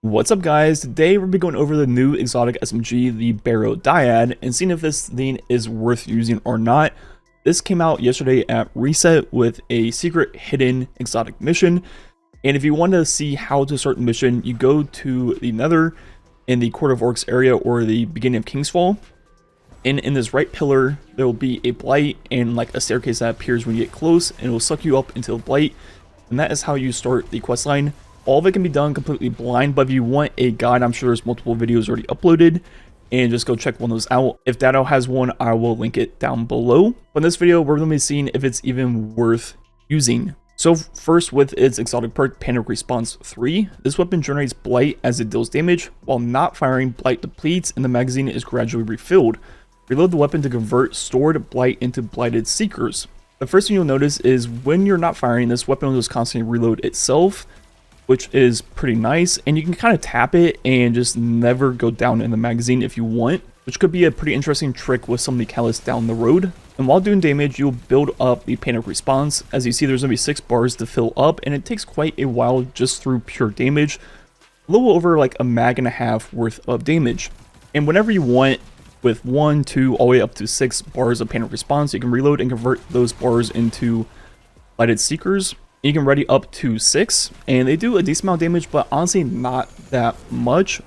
What's up guys, today we'll be going over the new exotic SMG, the Barrow Dyad, and seeing if this thing is worth using or not. This came out yesterday at Reset with a secret hidden exotic mission, and if you want to see how to start the mission, you go to the Nether in the Court of Orcs area or the beginning of Kingsfall, and in this right pillar there will be a blight and like a staircase that appears when you get close, and it will suck you up into the blight, and that is how you start the quest line. All of it can be done completely blind, but if you want a guide, I'm sure there's multiple videos already uploaded, and just go check one of those out. If Dado has one, I will link it down below. But in this video, we're going to be seeing if it's even worth using. So first, with its exotic perk, Panic Response 3, this weapon generates Blight as it deals damage. While not firing, Blight depletes and the magazine is gradually refilled. Reload the weapon to convert stored Blight into Blighted Seekers. The first thing you'll notice is when you're not firing, this weapon will just constantly reload itself, which is pretty nice, and you can kind of tap it and just never go down in the magazine if you want, which could be a pretty interesting trick with some of the catalysts down the road. And while doing damage, you'll build up the Panic Response. As you see, there's going to be 6 bars to fill up, and it takes quite a while just through pure damage, a little over like a mag and a half worth of damage. And whenever you want, with 1, 2, all the way up to 6 bars of Panic Response, you can reload and convert those bars into Blighted Seekers. You can ready up to 6, and they do a decent amount of damage, but honestly not that much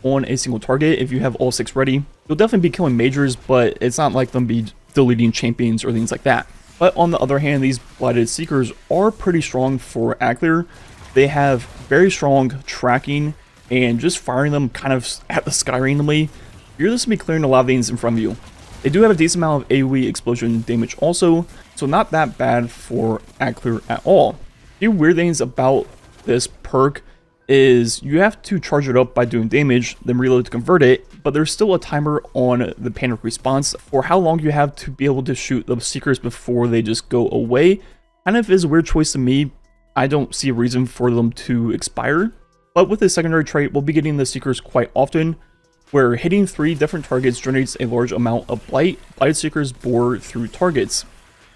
on a single target. If you have all 6 ready, you'll definitely be killing majors, but it's not like them be deleting champions or things like that. But on the other hand, these Blighted Seekers are pretty strong for Ackler. They have very strong tracking, and just firing them kind of at the sky randomly, you're just going to be clearing a lot of things in front of you. They do have a decent amount of AoE explosion damage also, so not that bad for Ackler at all. A few weird things about this perk is you have to charge it up by doing damage, then reload to convert it, but there's still a timer on the Panic Response for how long you have to be able to shoot the Seekers before they just go away. Kind of is a weird choice to me. I don't see a reason for them to expire, but with this secondary trait, we'll be getting the Seekers quite often, where hitting 3 different targets generates a large amount of Blight. Blighted Seekers bore through targets.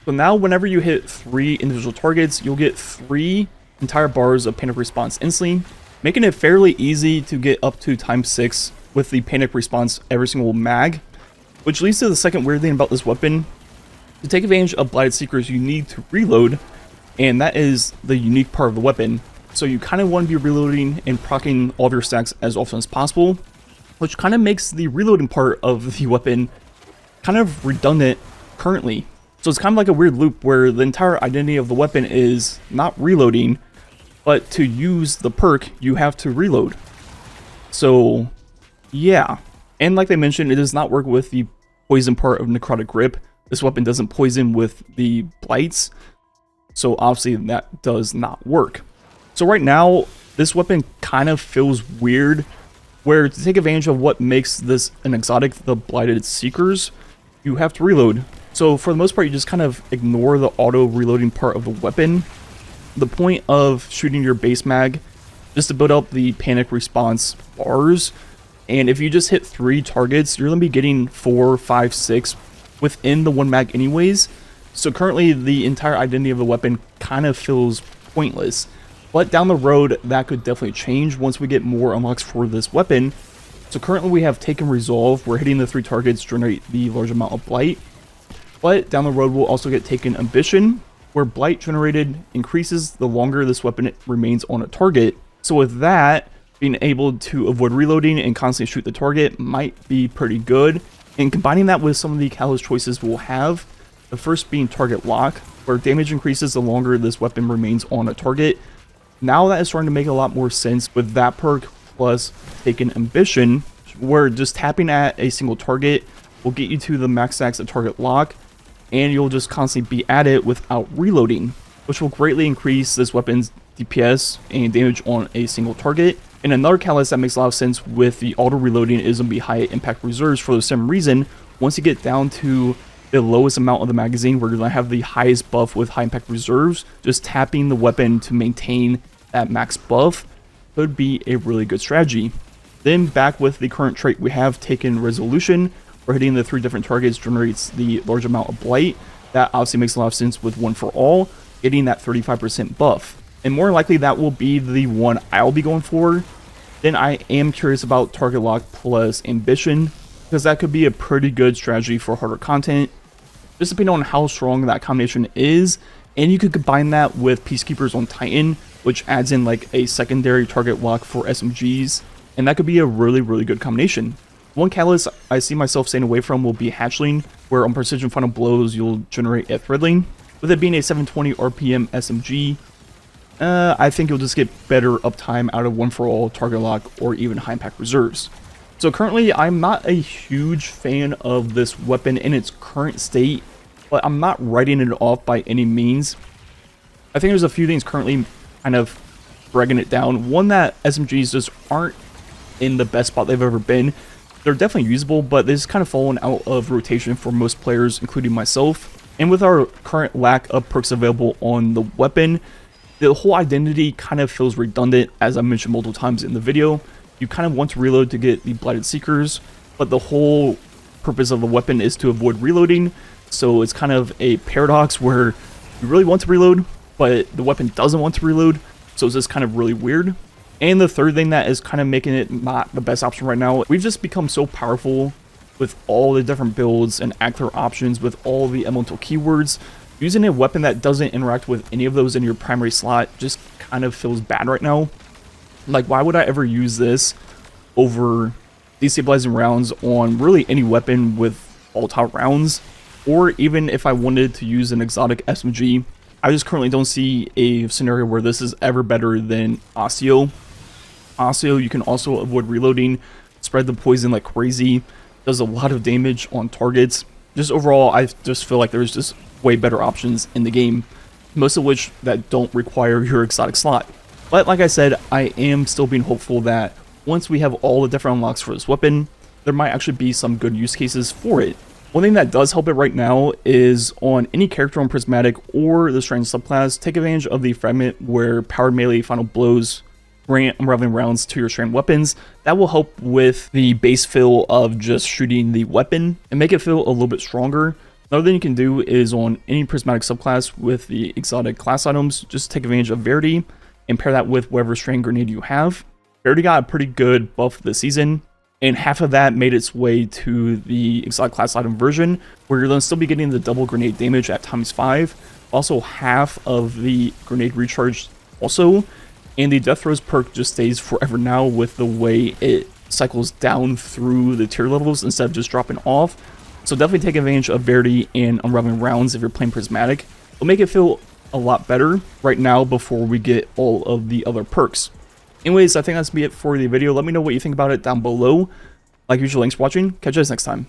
So now whenever you hit 3 individual targets, you'll get 3 entire bars of Panic Response instantly, making it fairly easy to get up to ×6 with the Panic Response every single mag, which leads to the second weird thing about this weapon. To take advantage of Blighted Seekers, you need to reload, and that is the unique part of the weapon. So you kind of want to be reloading and proccing all of your stacks as often as possible, which kind of makes the reloading part of the weapon kind of redundant currently. So it's kind of like a weird loop where the entire identity of the weapon is not reloading, but to use the perk, you have to reload. So, yeah. And like I mentioned, it does not work with the poison part of Necrotic Grip. This weapon doesn't poison with the blights, so obviously that does not work. So right now, this weapon kind of feels weird, where to take advantage of what makes this an exotic, the Blighted Seekers, you have to reload. So for the most part, you just kind of ignore the auto reloading part of the weapon. The point of shooting your base mag just to build up the Panic Response bars, and if you just hit 3 targets, you're going to be getting 4, 5, 6 within the 1 mag anyways. So currently the entire identity of the weapon kind of feels pointless. But down the road, that could definitely change once we get more unlocks for this weapon. So currently we have Taken Resolve, where hitting the 3 targets generate the large amount of Blight. But down the road we'll also get Taken Ambition, where Blight generated increases the longer this weapon remains on a target. So with that, being able to avoid reloading and constantly shoot the target might be pretty good. And combining that with some of the catalyst choices we'll have, the first being Target Lock, where damage increases the longer this weapon remains on a target. Now that is starting to make a lot more sense with that perk plus Taken Ambition, where just tapping at a single target will get you to the max stacks of Target Lock, and you'll just constantly be at it without reloading, which will greatly increase this weapon's DPS and damage on a single target. And another catalyst that makes a lot of sense with the auto reloading is going to be high impact reserves for the same reason. Once you get down to the lowest amount of the magazine where you're going to have the highest buff with high impact reserves, just tapping the weapon to maintain that max buff could be a really good strategy. Then back with the current trait, we have Taken Resolution, where hitting the 3 different targets generates the large amount of Blight. That obviously makes a lot of sense with One for All, getting that 35% buff. And more likely that will be the one I'll be going for, then I am curious about Target Lock plus Ambition, because that could be a pretty good strategy for harder content, just depending on how strong that combination is. And you could combine that with Peacekeepers on Titan, which adds in like a secondary target lock for SMGs, and that could be a really, really good combination. One catalyst I see myself staying away from will be Hatchling, where on precision final blows you'll generate a threadling. With it being a 720 RPM SMG, I think you'll just get better uptime out of one for all, target lock, or even high impact reserves. So currently, I'm not a huge fan of this weapon in its current state, but I'm not writing it off by any means. I think there's a few things currently kind of dragging it down. One, that SMGs just aren't in the best spot they've ever been. They're definitely usable, but they've just kind of fallen out of rotation for most players, including myself. And with our current lack of perks available on the weapon, the whole identity kind of feels redundant. As I mentioned multiple times in the video, you kind of want to reload to get the Blighted Seekers, but the whole purpose of the weapon is to avoid reloading. So it's kind of a paradox where you really want to reload, but the weapon doesn't want to reload. So it's just kind of really weird. And the third thing that is kind of making it not the best option right now, we've just become so powerful with all the different builds and actor options, with all the elemental keywords. Using a weapon that doesn't interact with any of those in your primary slot just kind of feels bad right now. Like, why would I ever use this over destabilizing rounds on really any weapon with volatile rounds? Or even if I wanted to use an exotic SMG, I just currently don't see a scenario where this is ever better than Osseo. Osseo, you can also avoid reloading, spread the poison like crazy, does a lot of damage on targets. Just overall, I just feel like there's just way better options in the game, most of which that don't require your exotic slot. But like I said, I am still being hopeful that once we have all the different unlocks for this weapon, there might actually be some good use cases for it. One thing that does help it right now is on any character on Prismatic or the Strange subclass, take advantage of the fragment where powered melee final blows grant unraveling rounds to your strand weapons. That will help with the base feel of just shooting the weapon and make it feel a little bit stronger. Another thing you can do is on any Prismatic subclass with the exotic class items, just take advantage of Verity and pair that with whatever strand grenade you have. Verity got a pretty good buff this season, and half of that made its way to the exotic class item version, where you're going to still be getting the double grenade damage at ×5. Also, half of the grenade recharge also, and the Death Throws perk just stays forever now with the way it cycles down through the tier levels instead of just dropping off. So definitely take advantage of Verity and unraveling rounds if you're playing Prismatic. It'll make it feel a lot better right now before we get all of the other perks. Anyways, I think that's be it for the video. Let me know what you think about it down below. Like usual, thanks for watching. Catch you guys next time.